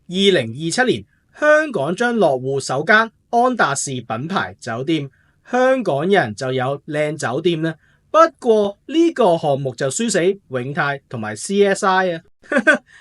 2027年香港將落戶首間安達仕品牌酒店，香港人就有靚酒店啦。不過呢個項目就輸死永泰同埋 CSI 啊，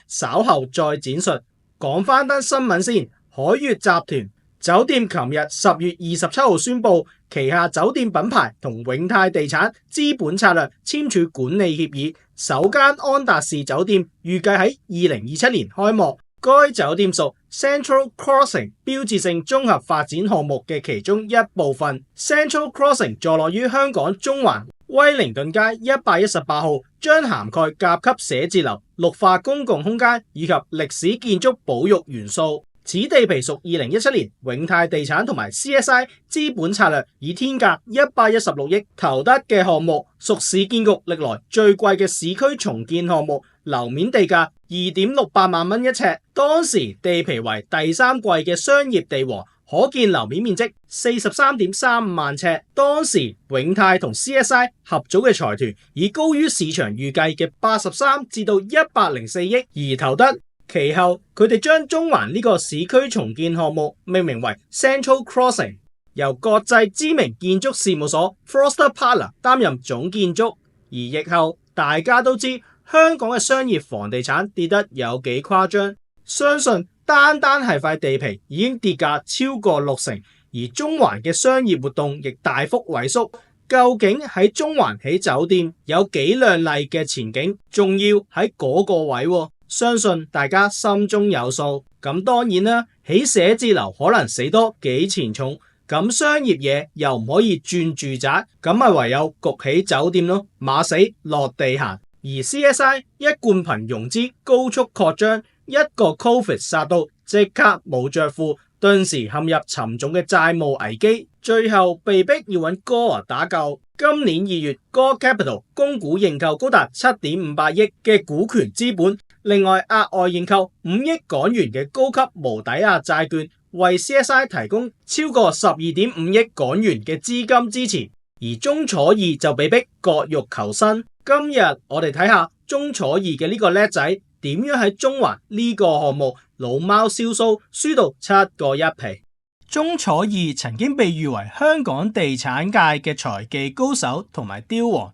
稍後再展述。講翻單新聞先，海悅集團酒店琴日10月27號宣布，旗下酒店品牌同永泰地產資本策略簽署管理協議，首間安達仕酒店預計喺2027年開幕。該酒店屬 Central Crossing 標誌性綜合發展項目嘅其中一部分。Central Crossing 坐落於香港中環威靈頓街118號，將涵蓋甲級寫字樓、綠化公共空間以及歷史建築保育元素。此地皮屬2017年永泰地產同埋 CSI 資本策略以天價116億投得嘅項目，屬市建局歷來最貴嘅市區重建項目，樓面地價2.68萬蚊一尺。當時地皮為第三貴嘅商業地王，可建樓面面積43.35萬尺。當時永泰同 CSI 合組嘅財團以高於市場預計嘅83至到104億而投得。其後佢哋將中環呢個市區重建項目命名為 Central Crossing， 由國際知名建築事務所 Foster Partners 擔任總建築。而疫後大家都知香港嘅商業房地產跌得有幾誇張，相信單係塊地皮已經跌價超過60%，而中環嘅商業活動亦大幅萎縮。究竟喺中環起酒店有幾亮麗嘅前景，仲要喺嗰個位喎？相信大家心中有數。咁當然啦，起寫字樓可能死多幾錢重，咁商業嘢又唔可以轉住宅，咁咪唯有焗起酒店咯，馬死落地行。而 CSI 一貫憑融資高速擴張，一個 Covid 殺到即刻冇着褲，頓時陷入沉重嘅債務危機，最後被逼要揾 Gore 打救。今年2月 Gore Capital 供股認購高達7.58億嘅股權資本，另外額外認購5億港元嘅高級無抵押債券，為 CSI 提供超過12.5億港元嘅資金支持。而鍾楚義就被逼割肉求生。今日我哋睇下鍾楚義嘅呢個叻仔點樣喺中環呢個項目老貓燒鬚，輸到7個一皮。鍾楚義曾經被譽為香港地產界嘅財技高手同埋雕王。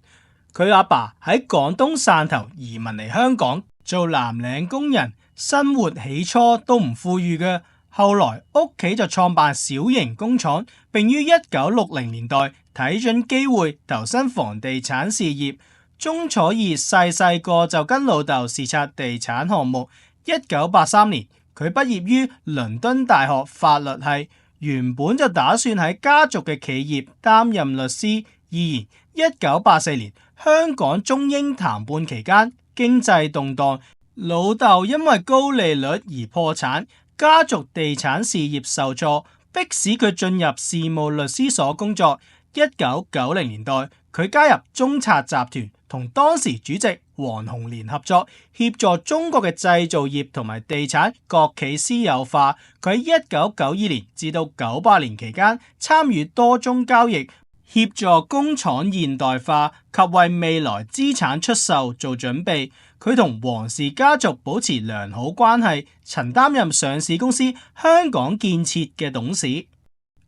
佢阿爸喺廣東汕頭移民嚟香港做藍領工人，生活起初都唔富裕嘅，後來屋企就創辦小型工廠，並於1960年代睇準機會投身房地產事業。鍾楚義細個就跟老豆視察地產項目。1983年佢畢業於倫敦大學法律系，原本就打算喺家族嘅企業擔任律師。然1984年香港中英談判期間，經濟動盪，老豆因為高利率而破產，家族地產事業受挫，迫使佢進入事務律師所工作。1990年代佢加入中策集團，同當時主席黃鴻年合作，協助中國嘅製造業同埋地產國企私有化。佢喺1992年至到98年期間參與多宗交易，協助工廠現代化及為未來資產出售做準備。佢同黃氏家族保持良好關係，曾擔任上市公司香港建設嘅董事。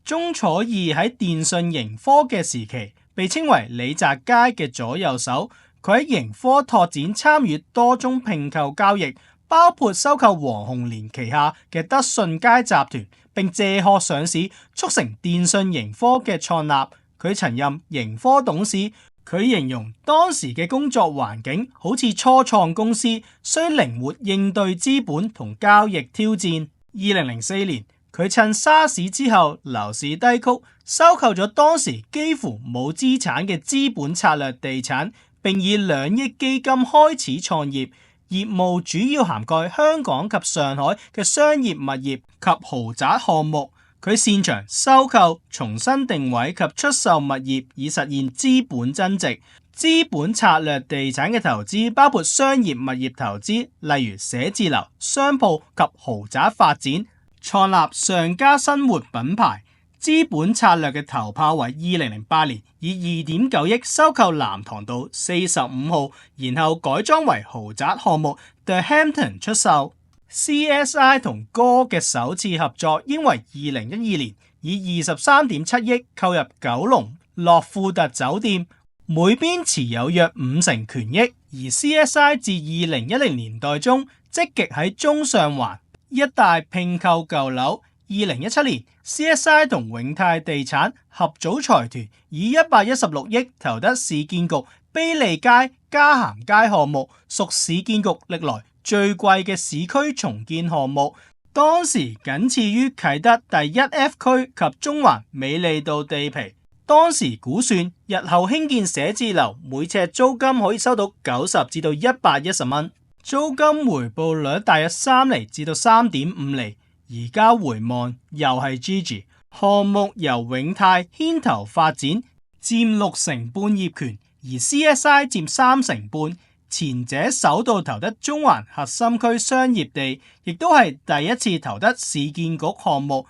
鍾楚義喺電訊盈科嘅時期被稱為李澤楷嘅左右手，佢喺盈科拓展參與多宗併購交易，包括收購黃鴻年旗下嘅德信佳集團，並借殼上市，促成電訊盈科嘅創立。佢曾任盈科董事。佢形容當時嘅工作環境好似初創公司，需靈活應對資本同交易挑戰。2004年佢趁沙士之後樓市低谷，收購咗當時幾乎冇資產嘅資本策略地產，並以2億基金開始創業，業務主要涵蓋香港及上海嘅商業物業及豪宅項目。佢擅長收購、重新定位及出售物業，以實現資本增值。資本策略地產嘅投資包括商業物業投資，例如寫字樓、商鋪及豪宅發展。創立上家生活品牌。資本策略嘅頭炮為2008年以2.9億收購南塘道45號，然後改裝為豪宅項目 The Hampton 出售。CSI 同哥嘅首次合作應為2012年，以23.7億購入九龍諾富特酒店，每邊持有約50%權益。而 CSI 自2010年代中積極喺中上環一帶併購舊樓。2017年 CSI 同永泰地產合組財團，以116億投得市建局卑利街嘉咸街項目，屬市建局歷來最貴嘅市區重建項目，當時僅次於啟德第1F 區及中環美利道地皮。當時估算日後興建寫字樓每尺租金可以收到90至到110蚊，租金回報率大約3厘至到3.5厘。而家回望又係 GG 項目，由永泰牽頭發展，佔6成半業權，而 CSI 佔3成半。前者首度投得中環核心區商業地，亦都係第一次投得市建局項目。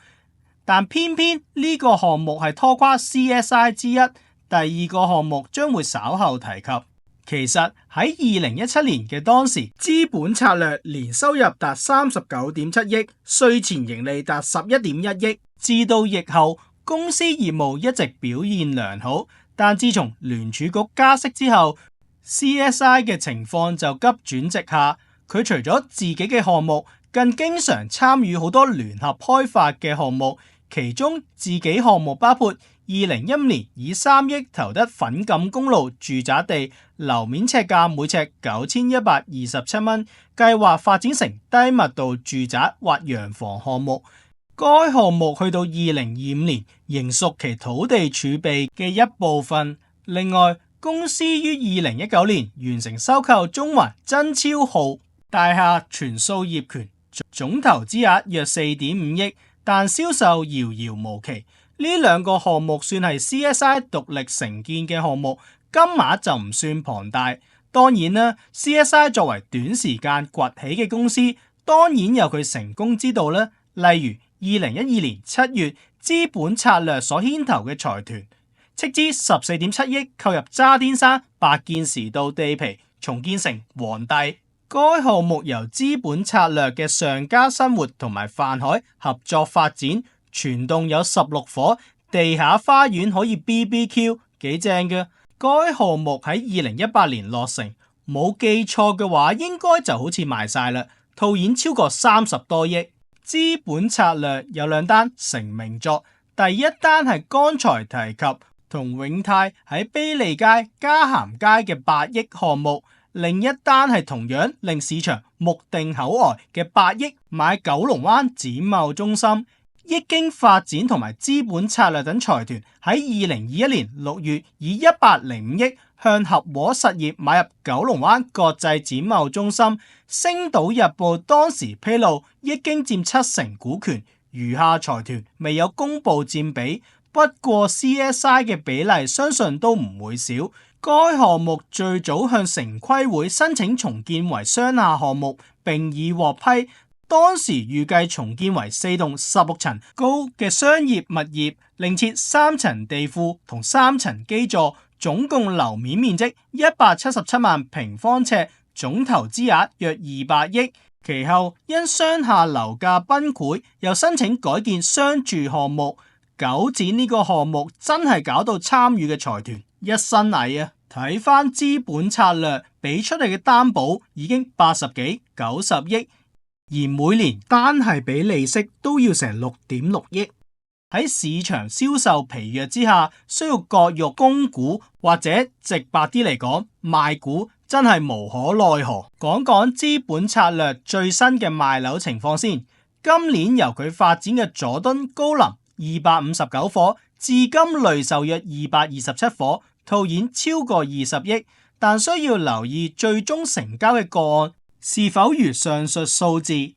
但偏偏呢個項目係拖垮 CSI 之一，第二個項目將會稍後提及。其實喺2017年嘅當時，資本策略年收入達39.7億，稅前盈利達11.1億。至到疫後，公司業務一直表現良好，但自從聯儲局加息之後， CSI 嘅情況就急轉直下。佢除咗自己嘅項目，更經常參與好多聯合開發嘅項目，其中自己項目包括2015年以3億投得粉錦公路住宅地，樓面尺價每尺9127蚊，計劃發展成低密度住宅或洋房項目。該項目去到2025年仍屬其土地儲備嘅一部分。另外，公司於2019年完成收購中環真超號大廈全數業權，總投資額約4.5億，但銷售遙遙無期。呢兩個項目算係 CSI 獨力承建嘅項目，金額就唔算龐大。當然啦， CSI 作為短時間崛起嘅公司，當然有佢成功之道啦。例如2012年7月，資本策略所牽頭嘅財團斥資14.7億購入渣甸山白建時道地皮，重建成皇帝。該項目由資本策略嘅上家生活同埋泛海合作發展，全棟有16伙，地下花園可以 BBQ， 幾正嘅。該項目喺2018年落成，冇記錯嘅話應該就好似賣晒啦，套現超過30多億。資本策略有兩單成名作，第一單係剛才提及同永泰喺卑利街嘉咸街嘅8億項目，另一單係同樣令市場目定口呆嘅8億買九龍灣展貿中心。億京發展同埋資本策略等財團喺2021年6月以105億向合和實業買入九龍灣國際展貿中心。星島日報當時披露，億京佔7成股權，餘下財團未有公布佔比，不過 CSI 嘅比例相信都唔會少。該項目最早向城規會申請重建為商廈項目，並已獲批。當時預計重建為4棟16層高嘅商業物業，另設3層地庫同3層基座，總共樓面面積177萬平方尺，總投資額約200億。其後因商廈樓價崩潰，又申請改建商住項目。九展呢個項目真係搞到參與嘅財團一身蟻啊！睇翻資本策略俾出嚟嘅擔保已經80幾90億。而每年單係俾利息都要成6.6億。喺市場銷售疲弱之下，需要割肉供股，或者直白啲嚟講賣股，真係無可奈何。講講資本策略最新嘅賣樓情況先。今年由佢發展嘅佐敦高林259伙，至今累售約227伙，套現超過20億，但需要留意最終成交嘅個案是否如上述數字。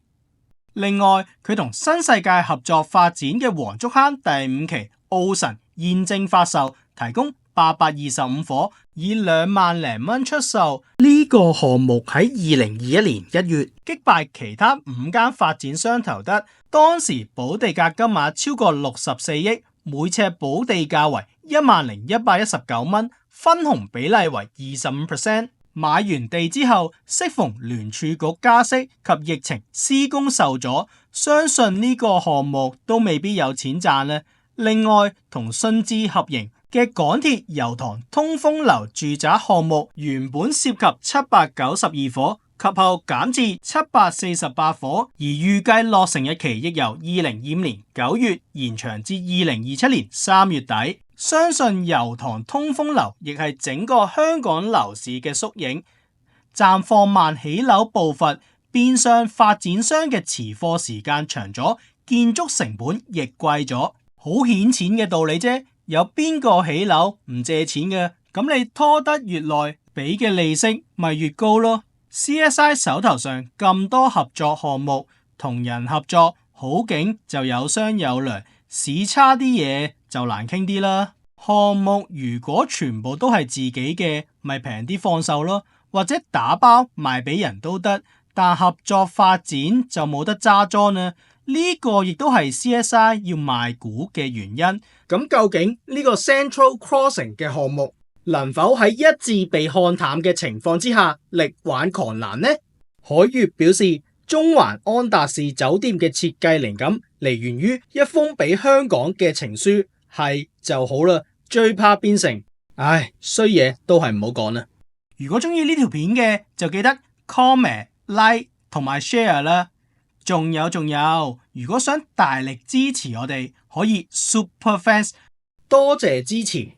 另外，佢同新世界合作發展嘅黃竹坑第5期奧神現正發售，提供825伙，以2萬零蚊出售。呢個項目喺2021年1月擊敗其他5間發展商投得，當時補地價金額超過64億，每尺補地價為10119蚊，分紅比例為25%。買完地之後，適逢聯儲局加息及疫情施工受阻，相信呢個項目都未必有錢賺呢。另外，同信置合營嘅港鐵油塘通風樓住宅項目原本涉及792伙，及後減至748伙，而預計落成日期亦由2025年9月延長至2027年3月底。相信油塘通風樓亦係整個香港樓市嘅縮影，暫放慢起樓步伐，變相發展商嘅持貨時間長咗，建築成本亦貴咗，好顯淺嘅道理啫。有邊個起樓唔借錢嘅？咁你拖得越耐，俾嘅利息咪越高咯。CSI 手頭上咁多合作項目，同人合作好景就有商有量，市差啲嘢就難傾啲啦。項目如果全部都係自己嘅，咪平啲放手咯，或者打包賣俾人都得。但合作發展就冇得揸莊啦。呢個亦都係 CSI 要賣股嘅原因。咁究竟呢個 Central Crossing 嘅項目能否喺一致被看淡嘅情況之下力挽狂瀾呢？海悅表示，中環安達仕酒店嘅設計靈感嚟源於一封俾香港嘅情書，係就好啦，最怕變成衰嘢都係唔好講啦。如果中意呢條片嘅就記得 comment、like 同埋 share 啦。仲有，如果想大力支持我哋，可以 Super Fans，多謝支持。